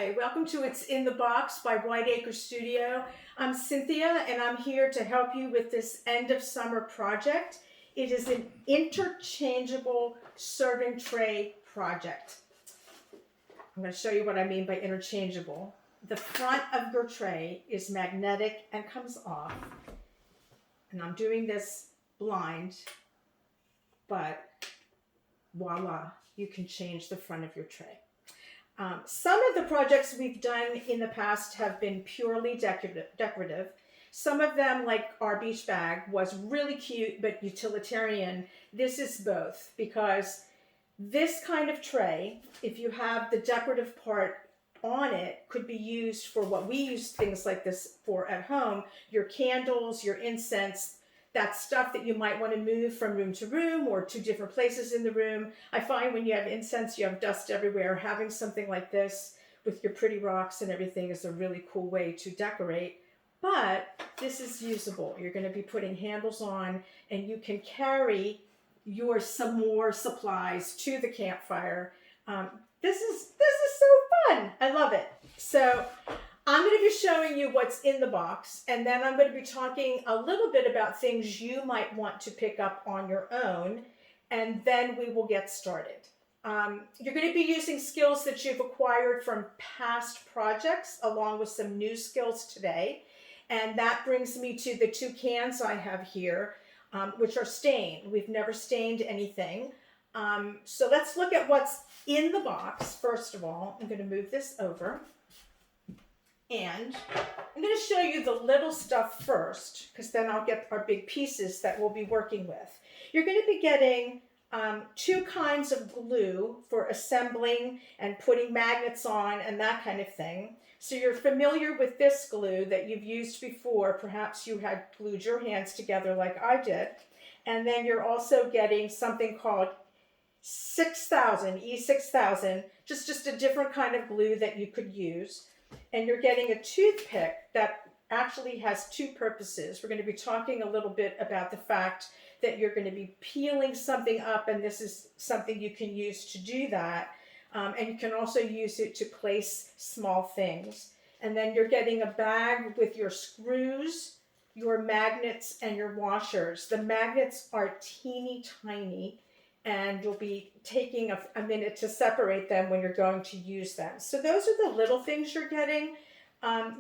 Hi, welcome to It's in the Box by Whiteacre Studio. I'm Cynthia and I'm here to help you with this end of summer project. It is an interchangeable serving tray project. I'm going to show you what I mean by interchangeable. The front of your tray is magnetic and comes off. And I'm doing this blind, but voila, you can change the front of your tray. Some of the projects we've done in the past have been purely decorative. Some of them, like our beach bag, was really cute but utilitarian. This is both, because this kind of tray, if you have the decorative part on it, could be used for what we use things like this for at home. Your candles, your incense, that stuff that you might want to move from room to room or to different places in the room. I find when you have incense, you have dust everywhere. Having something like this with your pretty rocks and everything is a really cool way to decorate. But this is usable. You're going to be putting handles on, and you can carry your some more supplies to the campfire. This is so fun. I love it. So I'm going to be showing you what's in the box, and then I'm going to be talking a little bit about things you might want to pick up on your own, and then we will get started. You're going to be using skills that you've acquired from past projects, along with some new skills today, and that brings me to the two cans I have here, which are stained. We've never stained anything. So let's look at what's in the box. First of all, I'm going to move this over. And I'm going to show you the little stuff first, because then I'll get our big pieces that we'll be working with. You're going to be getting two kinds of glue for assembling and putting magnets on and that kind of thing. So you're familiar with this glue that you've used before. Perhaps you had glued your hands together like I did. And then you're also getting something called 6000, E6000, just a different kind of glue that you could use. And you're getting a toothpick that actually has two purposes. We're going to be talking a little bit about the fact that you're going to be peeling something up, and this is something you can use to do that. And you can also use it to place small things. And then you're getting a bag with your screws, your magnets, and your washers. The magnets are teeny tiny, and you'll be taking a minute to separate them when you're going to use them. So those are the little things you're getting.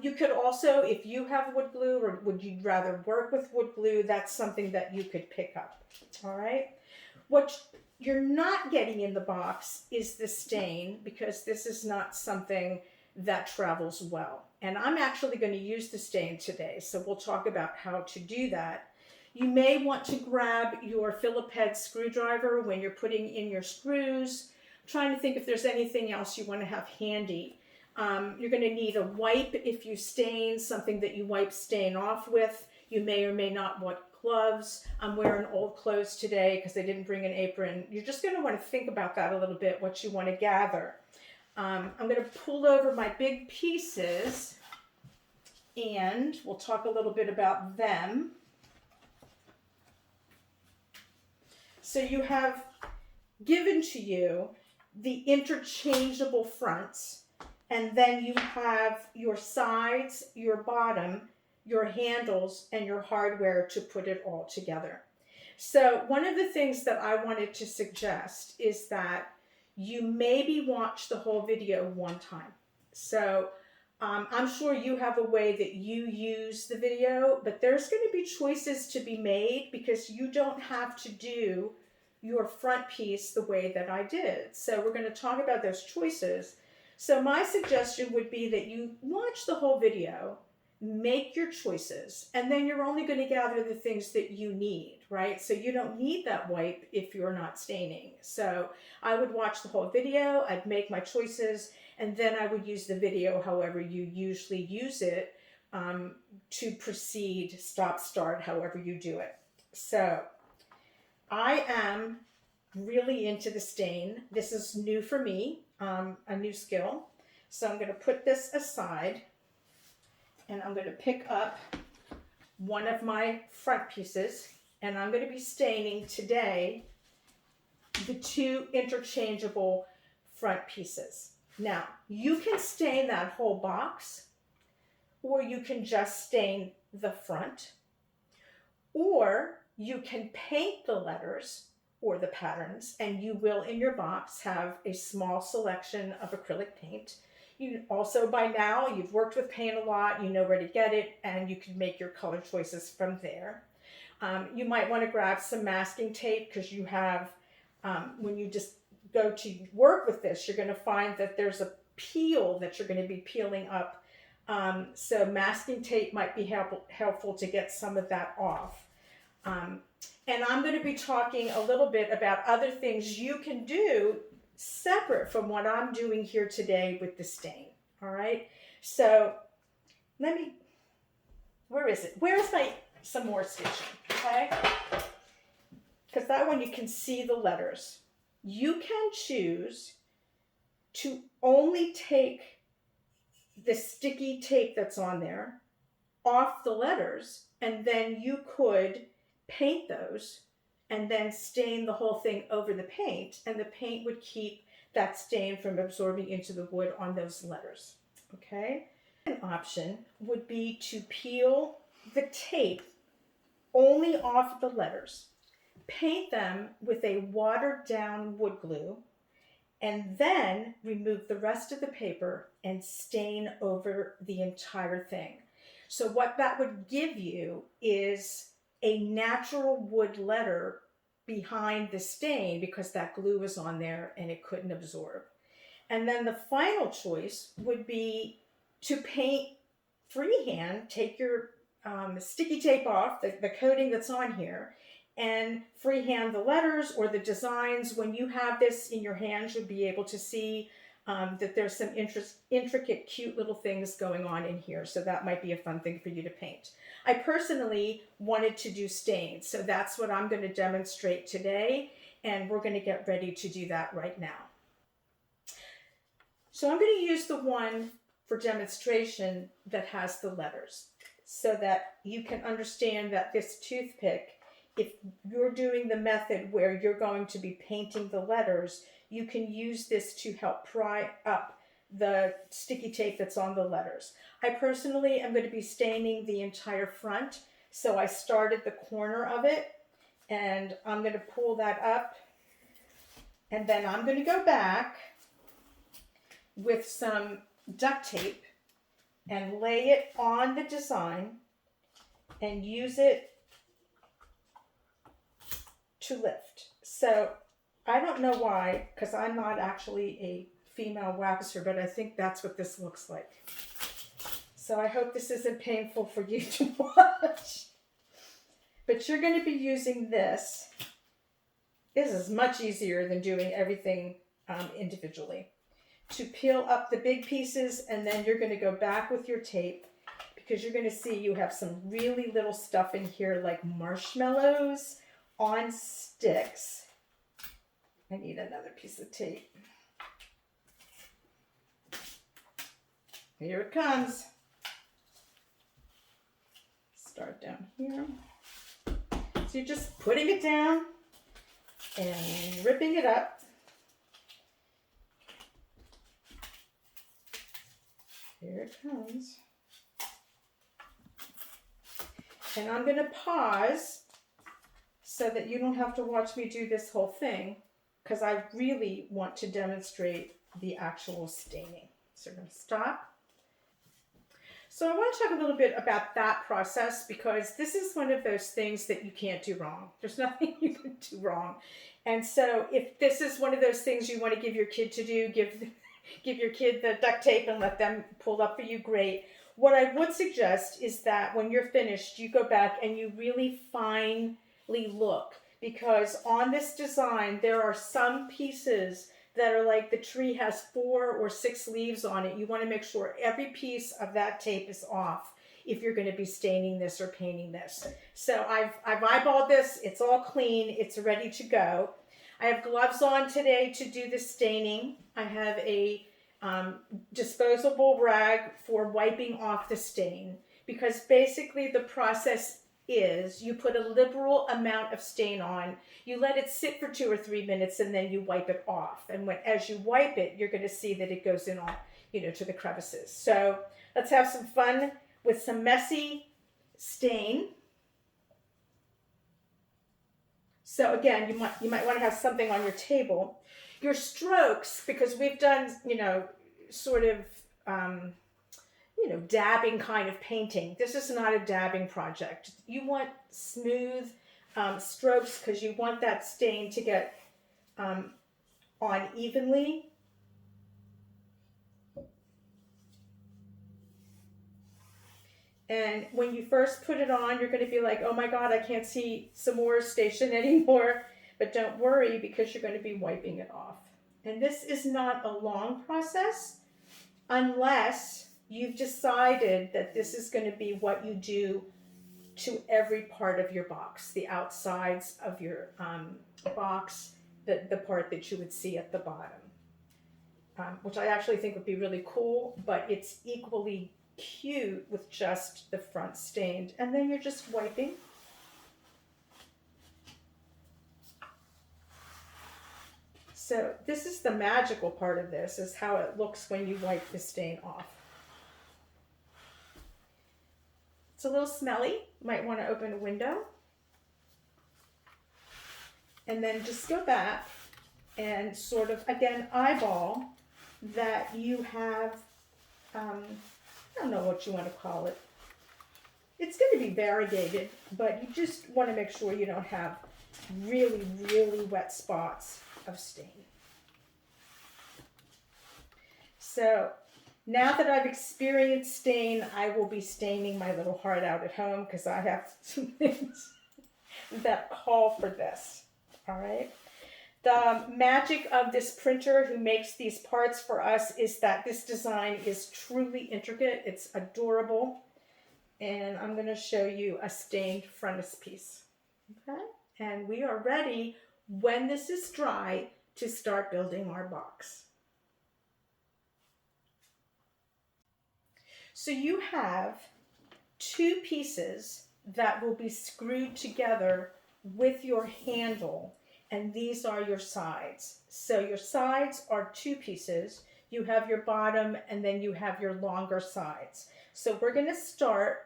You could also, if you have wood glue, or would you rather work with wood glue, that's something that you could pick up. All right. What you're not getting in the box is the stain, because this is not something that travels well. And I'm actually going to use the stain today, so we'll talk about how to do that. You may want to grab your Phillips head screwdriver when you're putting in your screws. I'm trying to think if there's anything else you want to have handy. You're going to need a wipe if you stain, something that you wipe stain off with. You may or may not want gloves. I'm wearing old clothes today because I didn't bring an apron. You're just going to want to think about that a little bit, what you want to gather. I'm going to pull over my big pieces, and we'll talk a little bit about them. So you have given to you the interchangeable fronts, and then you have your sides, your bottom, your handles, and your hardware to put it all together. So one of the things that I wanted to suggest is that you maybe watch the whole video one time. So I'm sure you have a way that you use the video, but there's going to be choices to be made, because you don't have to do your front piece the way that I did. So we're going to talk about those choices. So my suggestion would be that you watch the whole video, make your choices, and then you're only going to gather the things that you need, right? So you don't need that wipe if you're not staining. So I would watch the whole video, I'd make my choices, and then I would use the video however you usually use it to proceed, stop, start, however you do it. So I am really into the stain. This is new for me, a new skill. So I'm going to put this aside, and I'm going to pick up one of my front pieces, and I'm going to be staining today the two interchangeable front pieces. Now, you can stain that whole box, or you can just stain the front, or you can paint the letters or the patterns, and you will in your box have a small selection of acrylic paint. You also, by now, you've worked with paint a lot, you know where to get it, and you can make your color choices from there. You might want to grab some masking tape because you have, when you just go to work with this, you're going to find that there's a peel that you're going to be peeling up. So masking tape might be helpful to get some of that off. And I'm going to be talking a little bit about other things you can do separate from what I'm doing here today with the stain. All right. So where is it? Where is my some more station? Okay. Because that one you can see the letters. You can choose to only take the sticky tape that's on there off the letters, and then you could paint those and then stain the whole thing over the paint, and the paint would keep that stain from absorbing into the wood on those letters. Okay? An option would be to peel the tape only off the letters, paint them with a watered down wood glue, and then remove the rest of the paper and stain over the entire thing. So what that would give you is a natural wood letter behind the stain because that glue was on there and it couldn't absorb. And then the final choice would be to paint freehand, take your sticky tape off, the coating that's on here, and freehand the letters or the designs. When you have this in your hands, you'll be able to see that there's some intricate, cute little things going on in here. So that might be a fun thing for you to paint. I personally wanted to do stains, so that's what I'm going to demonstrate today, and we're going to get ready to do that right now. So I'm going to use the one for demonstration that has the letters so that you can understand that this toothpick, if you're doing the method where you're going to be painting the letters, you can use this to help pry up the sticky tape that's on the letters. I personally am going to be staining the entire front, so I started the corner of it, and I'm going to pull that up, and then I'm going to go back with some duct tape and lay it on the design and use it to lift. So I don't know why, because I'm not actually a female waxer, but I think that's what this looks like. So I hope this isn't painful for you to watch. But you're going to be using this. This is much easier than doing everything individually. To peel up the big pieces, and then you're going to go back with your tape because you're going to see you have some really little stuff in here like marshmallows on sticks. I need another piece of tape. Here it comes. Start down here. So you're just putting it down and ripping it up. Here it comes. And I'm going to pause so that you don't have to watch me do this whole thing, because I really want to demonstrate the actual staining. So we're going to stop. So I want to talk a little bit about that process, because this is one of those things that you can't do wrong. There's nothing you can do wrong. And so if this is one of those things you want to give your kid to do, give your kid the duct tape and let them pull up for you, great. What I would suggest is that when you're finished, you go back and you really finely look, because on this design, there are some pieces that are like the tree has 4 or 6 leaves on it. You want to make sure every piece of that tape is off if you're going to be staining this or painting this. So I've eyeballed this. It's all clean. It's ready to go. I have gloves on today to do the staining. I have a disposable rag for wiping off the stain, because basically the process is you put a liberal amount of stain on, you let it sit for 2 or 3 minutes, and then you wipe it off. And as you wipe it, you're going to see that it goes in on, to the crevices. So let's have some fun with some messy stain. So again, you might want to have something on your table. Your strokes, because we've done, sort of, dabbing kind of painting. This is not a dabbing project. You want smooth strokes because you want that stain to get on evenly. And when you first put it on, you're going to be like, oh my God, I can't see some more station anymore. But don't worry, because you're going to be wiping it off. And this is not a long process unless you've decided that this is going to be what you do to every part of your box, the outsides of your box, the part that you would see at the bottom, which I actually think would be really cool, but it's equally cute with just the front stained. And then you're just wiping. So this is the magical part of this, is how it looks when you wipe the stain off. It's a little smelly. You might want to open a window. And then just go back and sort of, again, eyeball that you have, I don't know what you want to call it. It's going to be variegated, but you just want to make sure you don't have really, really wet spots of stain. So now that I've experienced stain, I will be staining my little heart out at home because I have some things that call for this. All right. The magic of this printer who makes these parts for us is that this design is truly intricate. It's adorable. And I'm going to show you a stained frontispiece. Okay. And we are ready, when this is dry, to start building our box. So you have two pieces that will be screwed together with your handle, and these are your sides. So your sides are two pieces. You have your bottom, and then you have your longer sides. So we're going to start,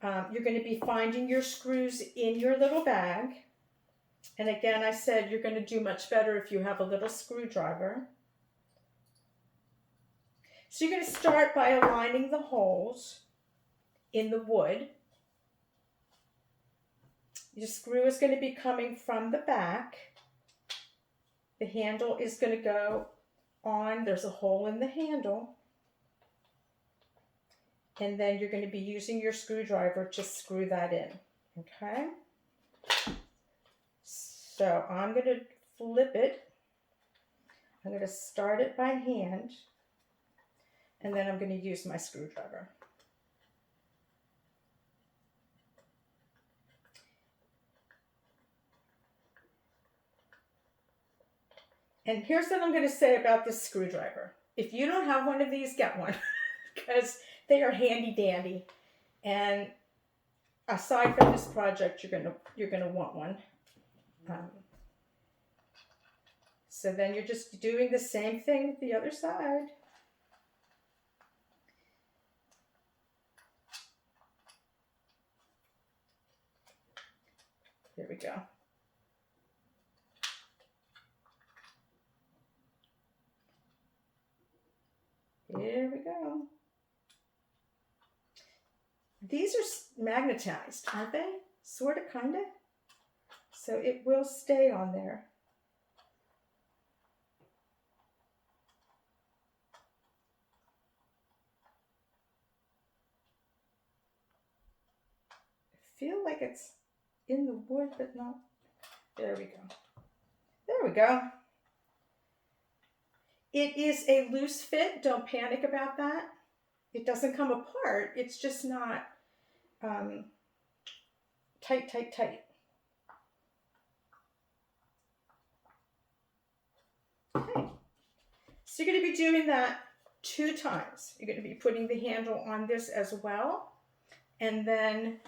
you're going to be finding your screws in your little bag. And again, I said you're going to do much better if you have a little screwdriver. So you're going to start by aligning the holes in the wood. Your screw is going to be coming from the back. The handle is going to go on. There's a hole in the handle. And then you're going to be using your screwdriver to screw that in. Okay? So I'm going to flip it. I'm going to start it by hand. And then I'm going to use my screwdriver. And here's what I'm going to say about this screwdriver. If you don't have one of these, get one. Because they are handy dandy. And aside from this project, you're going to want one. So then you're just doing the same thing with the other side. There we go. Here we go. These are magnetized, aren't they? Sort of, kind of. So it will stay on there. I feel like it's in the wood, but not. There we go. There we go. It is a loose fit. Don't panic about that. It doesn't come apart. It's just not tight, tight, tight. Okay. So you're going to be doing that 2 times. You're going to be putting the handle on this as well. And then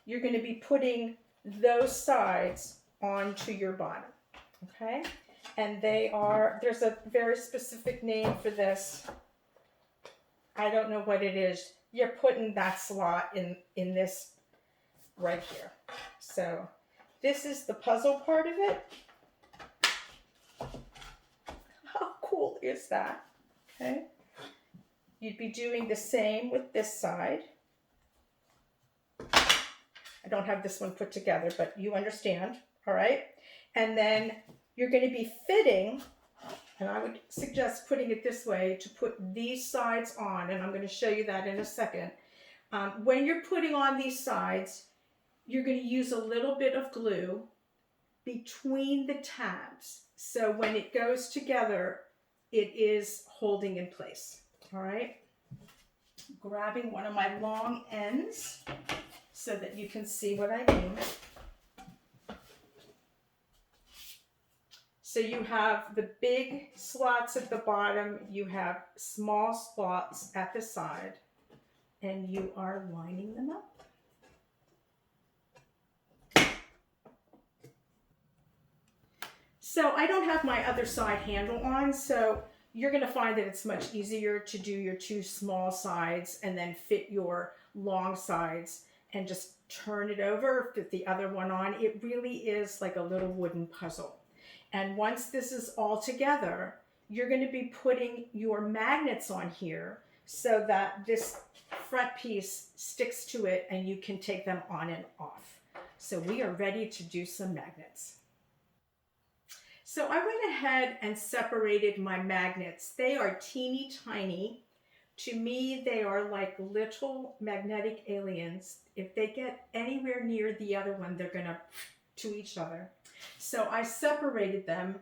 you're going to be putting those sides onto your bottom, okay? And there's a very specific name for this. I don't know what it is. You're putting that slot in this right here. So this is the puzzle part of it. How cool is that? Okay. You'd be doing the same with this side. I don't have this one put together, but you understand, all right? And then you're going to be fitting, and I would suggest putting it this way to put these sides on, and I'm going to show you that in a second. When you're putting on these sides, you're going to use a little bit of glue between the tabs. So when it goes together, it is holding in place, all right? Grabbing one of my long ends so that you can see what I mean. So you have the big slots at the bottom, you have small slots at the side, and you are lining them up. So I don't have my other side handle on, so you're going to find that it's much easier to do your two small sides and then fit your long sides and just turn it over, fit the other one on. It really is like a little wooden puzzle. And once this is all together, you're going to be putting your magnets on here so that this front piece sticks to it and you can take them on and off. So we are ready to do some magnets. So I went ahead and separated my magnets. They are teeny tiny. To me, they are like little magnetic aliens. If they get anywhere near the other one, they're going to each other. So I separated them.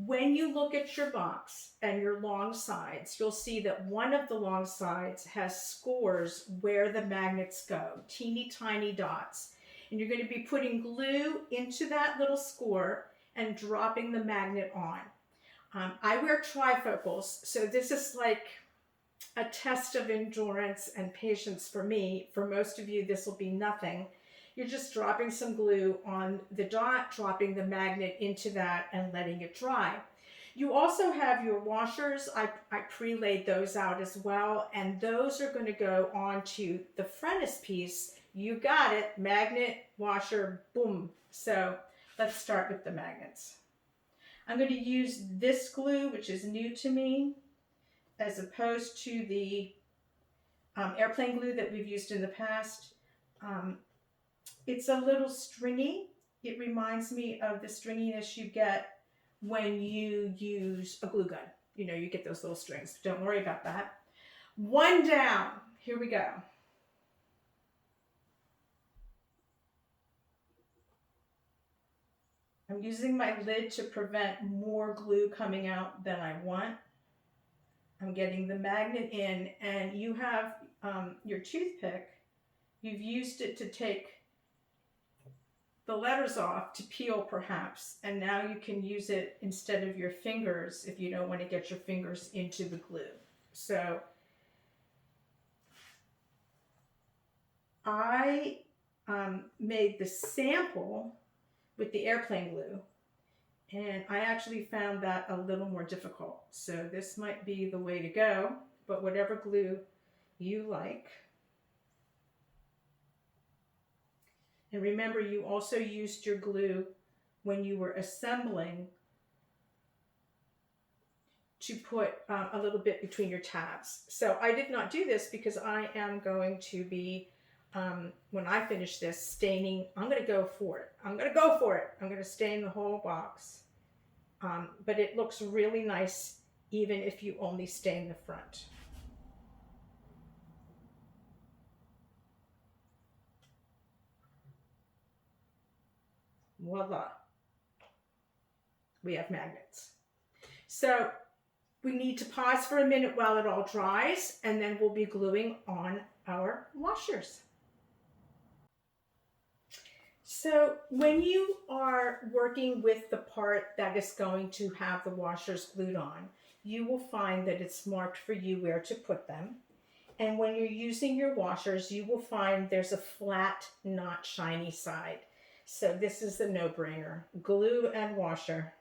When you look at your box and your long sides, you'll see that one of the long sides has scores where the magnets go, teeny tiny dots. And you're going to be putting glue into that little score and dropping the magnet on. I wear trifocals, so this is like a test of endurance and patience for me. For most of you, this will be nothing. You're just dropping some glue on the dot, dropping the magnet into that and letting it dry. You also have your washers. I pre-laid those out as well, and those are going to go onto the frontispiece. You got it, magnet, washer, boom. So let's start with the magnets. I'm going to use this glue, which is new to me, as opposed to the airplane glue that we've used in the past. It's a little stringy. It reminds me of the stringiness you get when you use a glue gun. You know, you get those little strings. Don't worry about that. One down. Here we go. I'm using my lid to prevent more glue coming out than I want. I'm getting the magnet in, and you have your toothpick. You've used it to take the letters off, to peel perhaps, and now you can use it instead of your fingers if you don't want to get your fingers into the glue. So I made the sample with the airplane glue, and I actually found that a little more difficult. So this might be the way to go, but whatever glue you like. And remember, you also used your glue when you were assembling to put a little bit between your tabs. So I did not do this because I am going to be, when I finish this, staining. I'm going to go for it. I'm going to stain the whole box. But it looks really nice even if you only stain the front. Voila. We have magnets. So we need to pause for a minute while it all dries, and then we'll be gluing on our washers. So when you are working with the part that is going to have the washers glued on, you will find that it's marked for you where to put them. And when you're using your washers, you will find there's a flat, not shiny side. So this is the no-brainer. Glue and washer.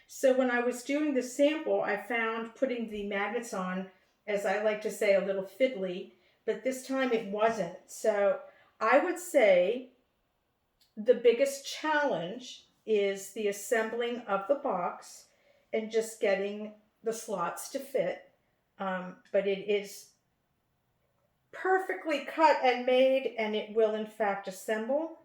So when I was doing the sample, I found putting the magnets on, as I like to say, a little fiddly, but this time it wasn't. So I would say the biggest challenge is the assembling of the box and just getting the slots to fit. But it is perfectly cut and made, and it will in fact assemble.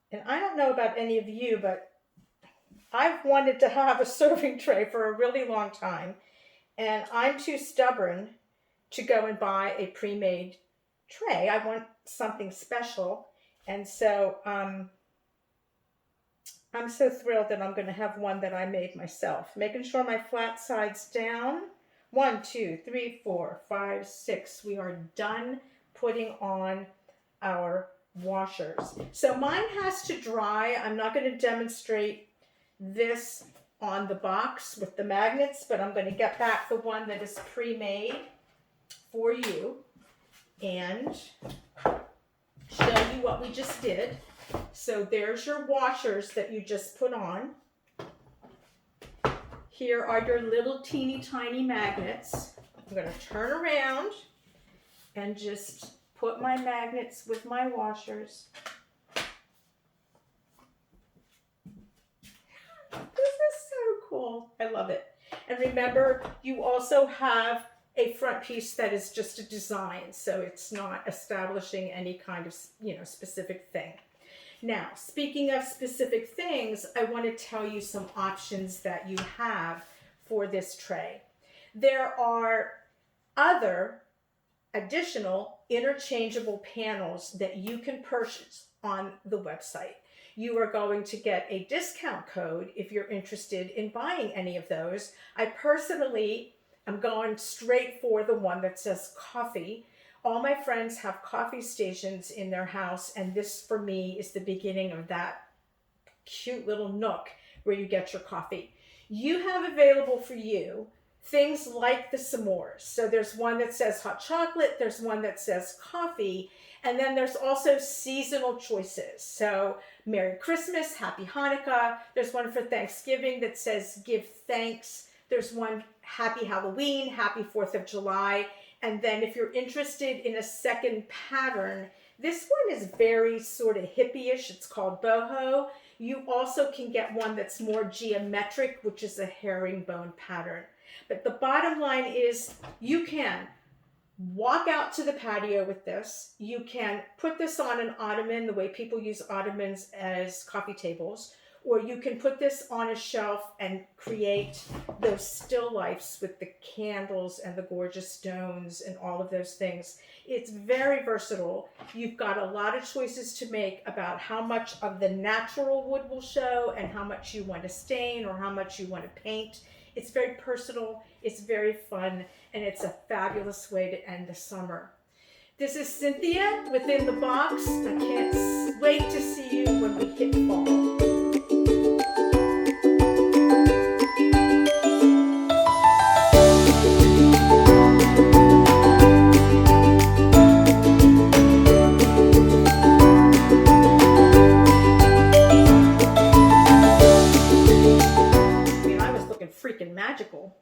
And I don't know about any of you, but I've wanted to have a serving tray for a really long time, and I'm too stubborn to go and buy a pre-made tray. I want something special, and so I'm so thrilled that I'm going to have one that I made myself. Making sure my flat side's down. 1, 2, 3, 4, 5, 6. We are done putting on our washers. So mine has to dry. I'm not going to demonstrate this on the box with the magnets, but I'm going to get back the one that is pre-made for you and show you what we just did. So there's your washers that you just put on. Here are your little teeny tiny magnets. I'm going to turn around and just put my magnets with my washers. This is so cool. I love it. And remember, you also have a front piece that is just a design, so it's not establishing any kind of, specific thing. Now, speaking of specific things, I want to tell you some options that you have for this tray. There are other additional interchangeable panels that you can purchase on the website. You are going to get a discount code if you're interested in buying any of those. I personally am going straight for the one that says coffee. All my friends have coffee stations in their house, and this for me is the beginning of that cute little nook where you get your coffee. You have available for you things like the s'mores. So there's one that says hot chocolate, there's one that says coffee, and then there's also seasonal choices. So Merry Christmas, Happy Hanukkah. There's one for Thanksgiving that says give thanks. There's one Happy Halloween, Happy 4th of July. And then if you're interested in a second pattern, this one is very sort of hippie-ish. It's called boho. You also can get one that's more geometric, which is a herringbone pattern. But the bottom line is you can walk out to the patio with this. You can put this on an ottoman, the way people use ottomans as coffee tables, or you can put this on a shelf and create those still lifes with the candles and the gorgeous stones and all of those things. It's very versatile. You've got a lot of choices to make about how much of the natural wood will show and how much you want to stain or how much you want to paint. It's very personal, it's very fun, and it's a fabulous way to end the summer. This is Cynthia within the box. I can't wait to see you when we hit fall. Freaking magical.